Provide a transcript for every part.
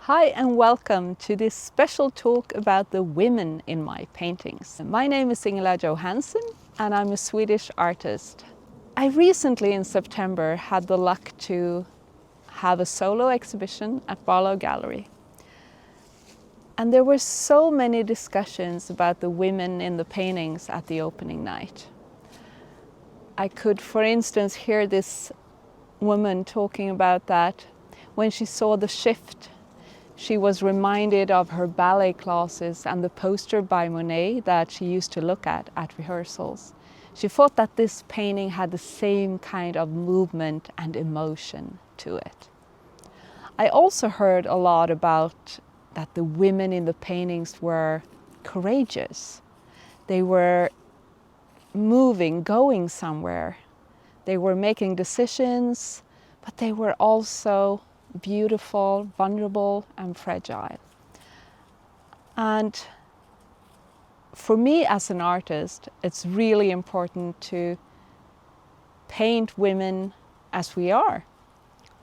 Hi and welcome to this special talk about the women in my paintings. My name is Ingela Johansson and I'm a Swedish artist. I recently in September had the luck to have a solo exhibition at Barlow Gallery. And there were so many discussions about the women in the paintings at the opening night. I could, for instance, hear this woman talking about that when she saw the shift, she was reminded of her ballet classes and the poster by Monet that she used to look at rehearsals. She thought that this painting had the same kind of movement and emotion to it. I also heard a lot about that the women in the paintings were courageous. They were moving, going somewhere. They were making decisions, but they were also beautiful, vulnerable and fragile. And for me as an artist, it's really important to paint women as we are.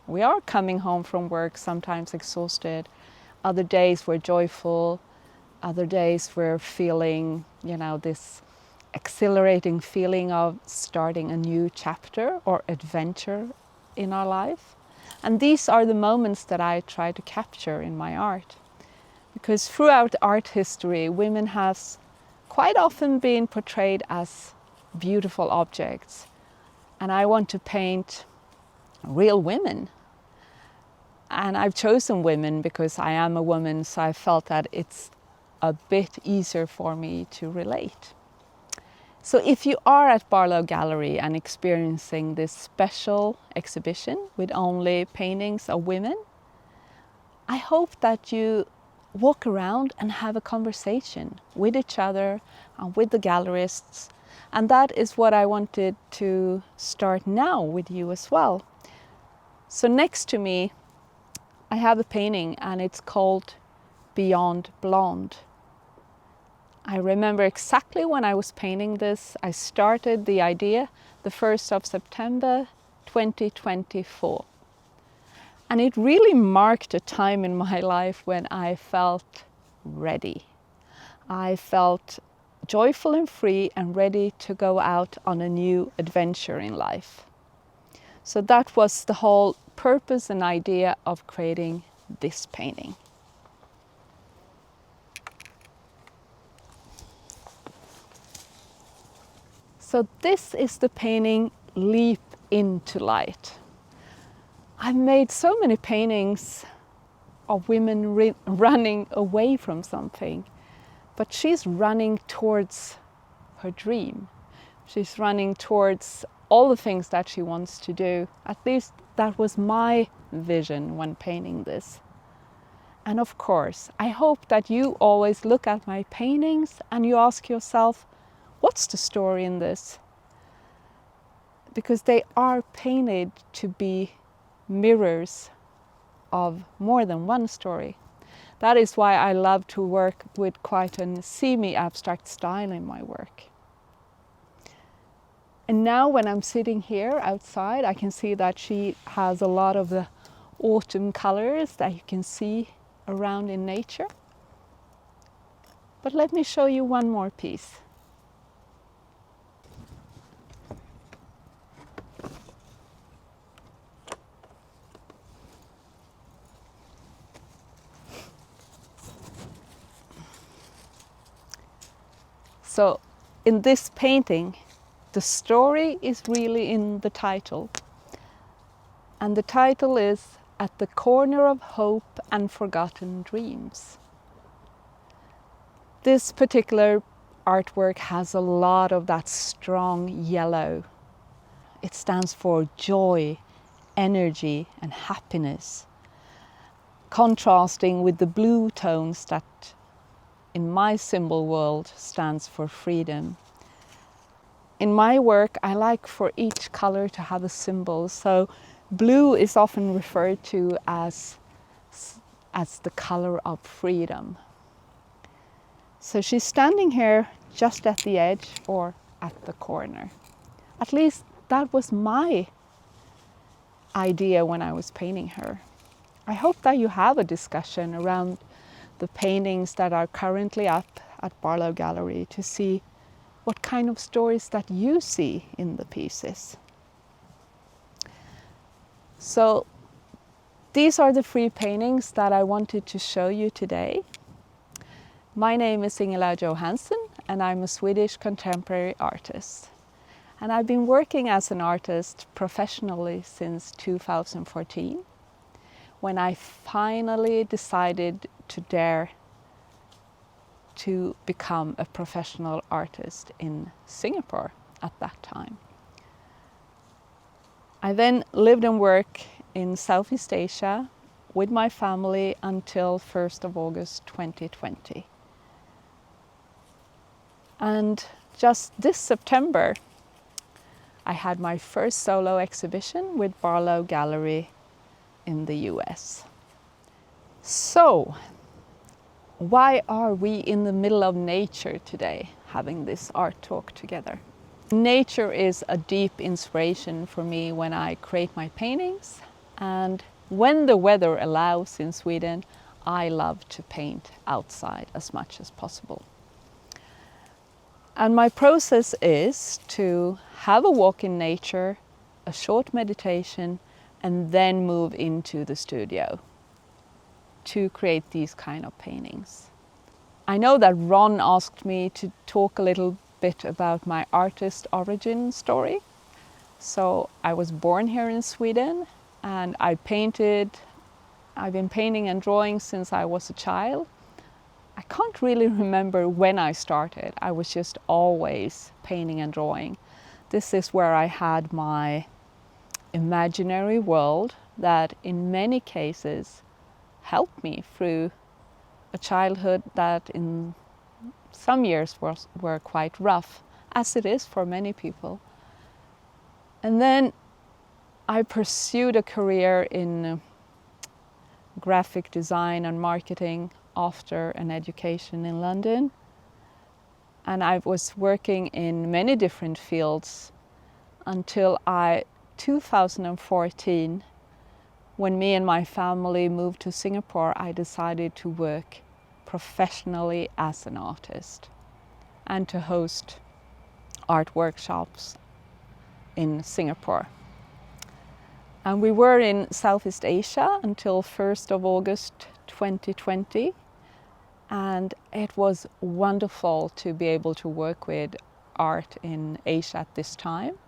We are coming home from work, sometimes exhausted. Other days we're joyful. Other days we're feeling, this exhilarating feeling of starting a new chapter or adventure in our life. And these are the moments that I try to capture in my art. Because throughout art history, women have quite often been portrayed as beautiful objects. And I want to paint real women. And I've chosen women because I am a woman, so I felt that it's a bit easier for me to relate. So if you are at Barlow Gallery and experiencing this special exhibition with only paintings of women, I hope that you walk around and have a conversation with each other and with the gallerists. And that is what I wanted to start now with you as well. So next to me, I have a painting and it's called Beyond Blonde. I remember exactly when I was painting this. I started the idea the 1st of September 2024. And it really marked a time in my life when I felt ready. I felt joyful and free and ready to go out on a new adventure in life. So that was the whole purpose and idea of creating this painting. So this is the painting Leap into Light. I've made so many paintings of women running away from something, but she's running towards her dream. She's running towards all the things that she wants to do. At least that was my vision when painting this. And of course, I hope that you always look at my paintings and you ask yourself, what's the story in this? Because they are painted to be mirrors of more than one story. That is why I love to work with quite a semi-abstract style in my work. And now when I'm sitting here outside, I can see that she has a lot of the autumn colors that you can see around in nature. But let me show you one more piece. So in this painting, the story is really in the title. And the title is At the Corner of Hope and Forgotten Dreams. This particular artwork has a lot of that strong yellow. It stands for joy, energy and happiness, contrasting with the blue tones that in my symbol world stands for freedom. In my work, I like for each color to have a symbol. So blue is often referred to as the color of freedom. So she's standing here just at the edge or at the corner. At least that was my idea when I was painting her. I hope that you have a discussion around the paintings that are currently up at Barlow Gallery to see what kind of stories that you see in the pieces. So these are the 3 paintings that I wanted to show you today. My name is Ingela Johansson and I'm a Swedish contemporary artist. And I've been working as an artist professionally since 2014, when I finally decided to dare to become a professional artist in Singapore at that time. I then lived and worked in Southeast Asia with my family until 1st of August 2020. And just this September, I had my first solo exhibition with Barlow Gallery in the US. So, why are we in the middle of nature today, having this art talk together? Nature is a deep inspiration for me when I create my paintings, and when the weather allows in Sweden, I love to paint outside as much as possible. And my process is to have a walk in nature, a short meditation, and then move into the studio to create these kind of paintings. I know that Ron asked me to talk a little bit about my artist origin story. So I was born here in Sweden and I've been painting and drawing since I was a child. I can't really remember when I started. I was just always painting and drawing. This is where I had my imaginary world that in many cases helped me through a childhood that in some years were quite rough, as it is for many people. And then I pursued a career in graphic design and marketing after an education in London. And I was working in many different fields until 2014, when me and my family moved to Singapore, I decided to work professionally as an artist and to host art workshops in Singapore. And we were in Southeast Asia until 1st of August 2020. And it was wonderful to be able to work with art in Asia at this time,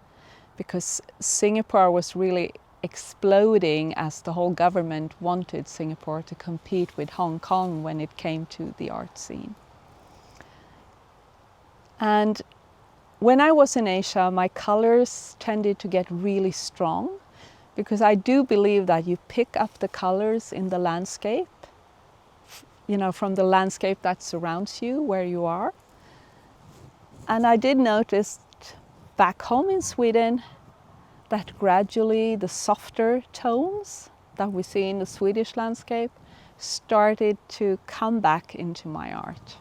because Singapore was really exploding as the whole government wanted Singapore to compete with Hong Kong when it came to the art scene. And when I was in Asia, my colors tended to get really strong, because I do believe that you pick up the colors in the landscape, from the landscape that surrounds you where you are. And I did notice back home in Sweden that gradually the softer tones that we see in the Swedish landscape started to come back into my art.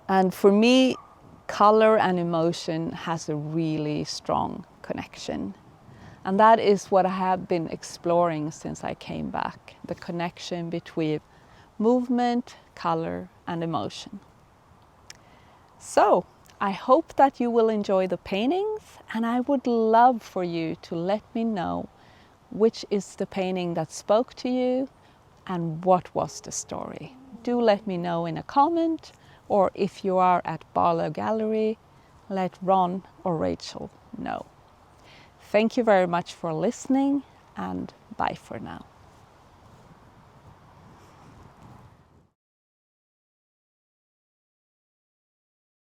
And for me, color and emotion has a really strong connection. And that is what I have been exploring since I came back, the connection between movement, color, and emotion. So, I hope that you will enjoy the paintings, and I would love for you to let me know which is the painting that spoke to you and what was the story. Do let me know in a comment, or if you are at Barlow Gallery, let Ron or Rachel know. Thank you very much for listening, and bye for now.